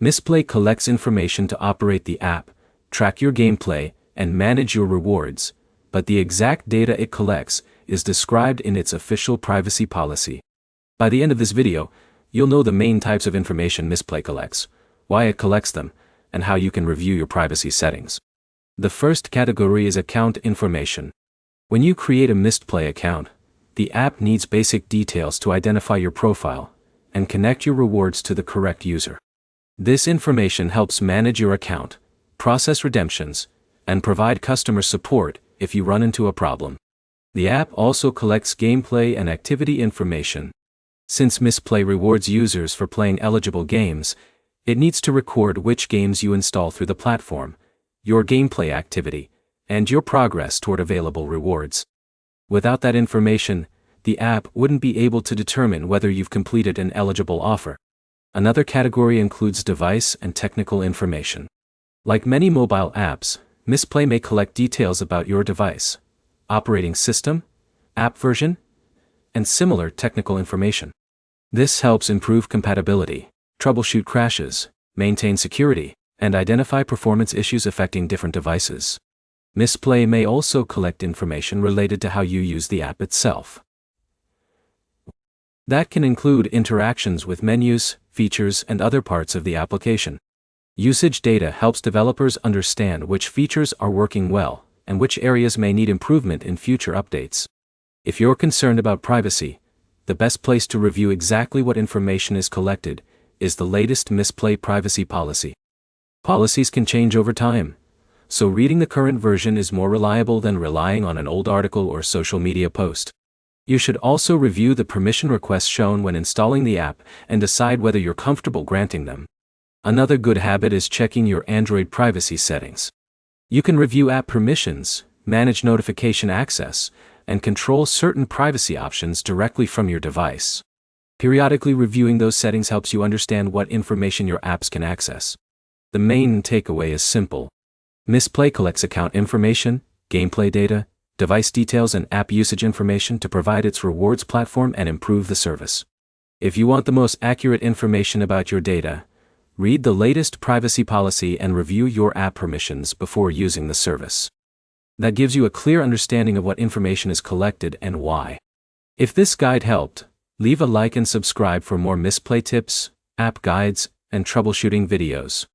Mistplay collects information to operate the app, track your gameplay, and manage your rewards, but the exact data it collects is described in its official privacy policy. By the end of this video, you'll know the main types of information Mistplay collects, why it collects them, and how you can review your privacy settings. The first category is account information. When you create a Mistplay account, the app needs basic details to identify your profile and connect your rewards to the correct user. This information helps manage your account, process redemptions, and provide customer support if you run into a problem. The app also collects gameplay and activity information. Since Mistplay rewards users for playing eligible games, it needs to record which games you install through the platform, your gameplay activity, and your progress toward available rewards. Without that information, the app wouldn't be able to determine whether you've completed an eligible offer. Another category includes device and technical information. Like many mobile apps, Mistplay may collect details about your device, operating system, app version, and similar technical information. This helps improve compatibility, troubleshoot crashes, maintain security, and identify performance issues affecting different devices. Mistplay may also collect information related to how you use the app itself. That can include interactions with menus, features, and other parts of the application. Usage data helps developers understand which features are working well and which areas may need improvement in future updates. If you're concerned about privacy, the best place to review exactly what information is collected is the latest Mistplay privacy policy. Policies can change over time, so reading the current version is more reliable than relying on an old article or social media post. You should also review the permission requests shown when installing the app and decide whether you're comfortable granting them. Another good habit is checking your Android privacy settings. You can review app permissions, manage notification access, and control certain privacy options directly from your device. Periodically reviewing those settings helps you understand what information your apps can access. The main takeaway is simple. Mistplay collects account information, gameplay data, device details, and app usage information to provide its rewards platform and improve the service. If you want the most accurate information about your data, read the latest privacy policy and review your app permissions before using the service. That gives you a clear understanding of what information is collected and why. If this guide helped, leave a like and subscribe for more Mistplay tips, app guides, and troubleshooting videos.